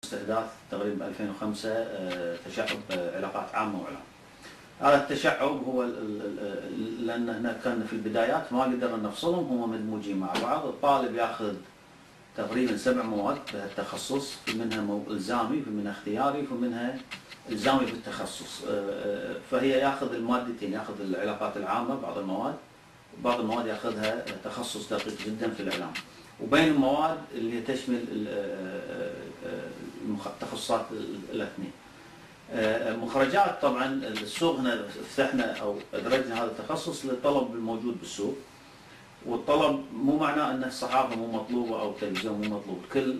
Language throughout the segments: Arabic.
استحداث تقريبا 2005 تشعب علاقات عامة وإعلام. هذا التشعب هو لأن هنا كان في البدايات ما قدرنا نفصلهم، هم مدموجين مع بعض. الطالب ياخذ تقريبا 7 مواد بهالتخصص، في منها إلزامي، في منها اختياري، في منها إلزامي بالتخصص. فهي ياخذ المادتين، ياخذ العلاقات العامة بعض المواد، وبعض المواد ياخذها تخصص دقيق جدا في الإعلام. وبين المواد اللي تشمل التخصصات الاثنين. مخرجات طبعا السوق هنا فتحنا او ادرجنا هذا التخصص للطلب الموجود بالسوق، والطلب مو معناه ان الصحافه مو مطلوبه او التلفزيون مو مطلوب، الكل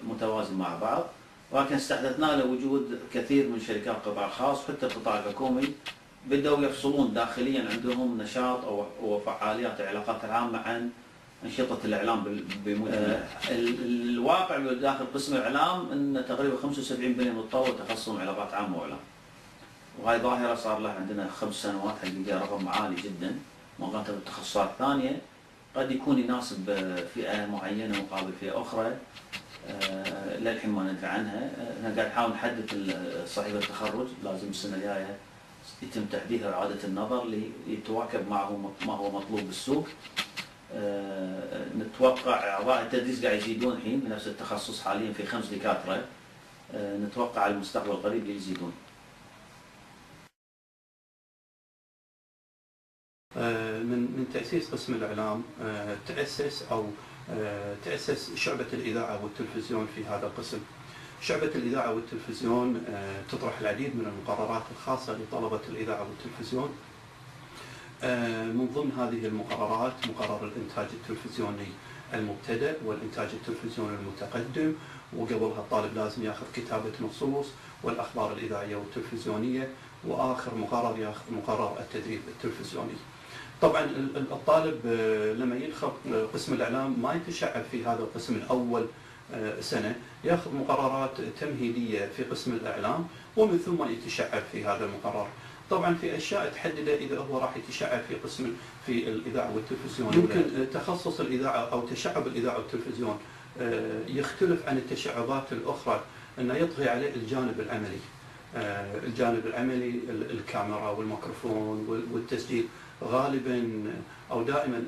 متوازن مع بعض، ولكن استحدثنا لوجود كثير من شركات القطاع الخاص وحتى القطاع الحكومي بدأوا يفصلون داخليا، عندهم نشاط او فعاليات العلاقات العامه عن أنشطة الإعلام بمجمل. الواقع داخل قسم الإعلام أن تقريبا 75% من الطلبة تخصصهم علاقات عامة وإعلام. وهي ظاهرة صار لها عندنا 5 سنوات، حقيقة رقم عالي جدا مقارنة بالتخصصات الثانية. قد يكون يناسب فئة معينة مقابل فئة أخرى، للحين ما ندري عنها. احنا قاعد نحاول نحدث صحيفة التخرج، لازم السنة الجاية يتم تحديثها وإعادة النظر ليتواكب معه ما هو مطلوب بالسوق. نتوقع أعضاء التدريس قاعد يزيدون الحين بنفس التخصص، حاليا في 5 دكاترة، نتوقع على المستقبل القريب يزيدون. من تأسيس قسم الإعلام تأسس شعبة الإذاعة والتلفزيون في هذا القسم. شعبة الإذاعة والتلفزيون تطرح العديد من المقررات الخاصة لطلبة الإذاعة والتلفزيون. من ضمن هذه المقررات مقرر الإنتاج التلفزيوني المبتدئ والإنتاج التلفزيوني المتقدم، وقبلها الطالب لازم ياخذ كتابة نصوص والأخبار الإذاعية والتلفزيونية، وآخر مقرر ياخذ مقرر التدريب التلفزيوني. طبعا الطالب لما يدخل قسم الإعلام ما يتشعب في هذا القسم الأول سنة، ياخذ مقررات تمهيدية في قسم الإعلام ومن ثم يتشعب في هذا المقرر. طبعا في اشياء تحدده اذا هو راح يتشعب في الاذاعه والتلفزيون. يمكن تخصص الاذاعه او تشعب الاذاعه والتلفزيون يختلف عن التشعبات الاخرى، انه يطغي عليه الجانب العملي. الجانب العملي الكاميرا والميكروفون والتسجيل غالبا او دائما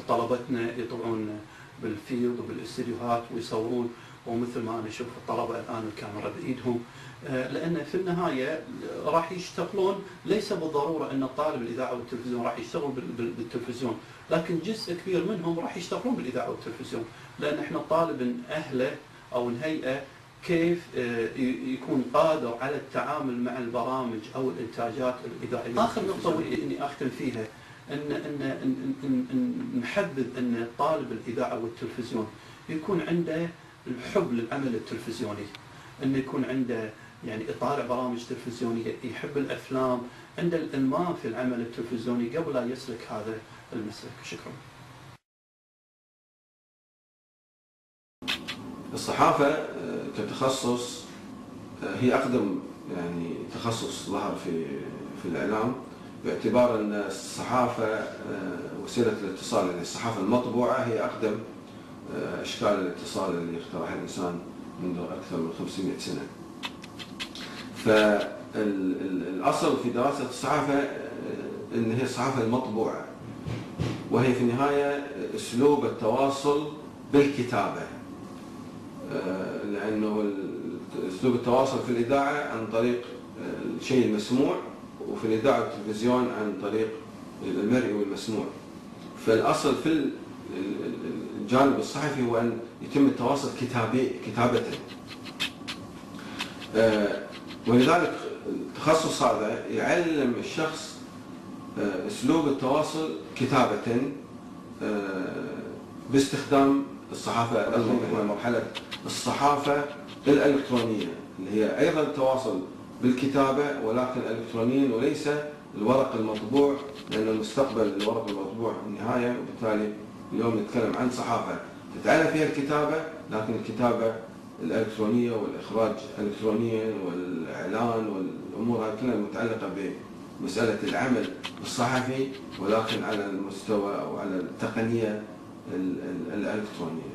طلبتنا يطلعون بالفيلد وبالاستديوهات ويصورون، ومثل ما انا اشوف الطلبه الان الكاميرا بايدهم، لان في النهايه راح يشتغلون. ليس بالضروره ان الطالب الاذاعه والتلفزيون راح يشتغل بالتلفزيون، لكن جزء كبير منهم راح يشتغلون بالاذاعه والتلفزيون، لان احنا الطالب نأهله او نهيئه كيف يكون قادر على التعامل مع البرامج او الانتاجات الاذاعيه. اخر نقطه ودي اني اختم فيها ان نحبذ ان طالب الاذاعه والتلفزيون يكون عنده الحب للعمل التلفزيوني، انه يكون عنده يعني يطالع برامج تلفزيونيه، يحب الافلام، عنده الالمام في العمل التلفزيوني قبل لا يسلك هذا المسلك. شكرا. الصحافه كتخصص هي اقدم يعني تخصص ظهر في الاعلام، باعتبار ان الصحافه وسيله الاتصال، يعني الصحافه المطبوعه هي اقدم اشكال الاتصال اللي اخترعها الانسان منذ اكثر من 500 سنه. فالاصل في دراسه الصحافه ان هي الصحافه المطبوعه، وهي في النهايه اسلوب التواصل بالكتابه، لانه اسلوب التواصل في الاذاعه عن طريق الشيء المسموع، وفي الاذاعه والتلفزيون عن طريق المرئي والمسموع. فالاصل في الجانب الصحفي هو ان يتم التواصل كتابة، ولذلك التخصص هذا يعلم الشخص اسلوب التواصل كتابة باستخدام الصحافة الإلكترونية، مرحلة الصحافة الإلكترونية اللي هي أيضا التواصل بالكتابة ولكن إلكترونيا وليس الورق المطبوع، لأن المستقبل الورق المطبوع النهاية. وبالتالي اليوم نتكلم عن صحافة تتعلم فيها الكتابة، لكن الكتابة الإلكترونية والإخراج إلكترونيا والإعلان والأمور هذه كلها متعلقة بمسألة العمل الصحفي، ولكن على المستوى أو على التقنية الإلكترونية.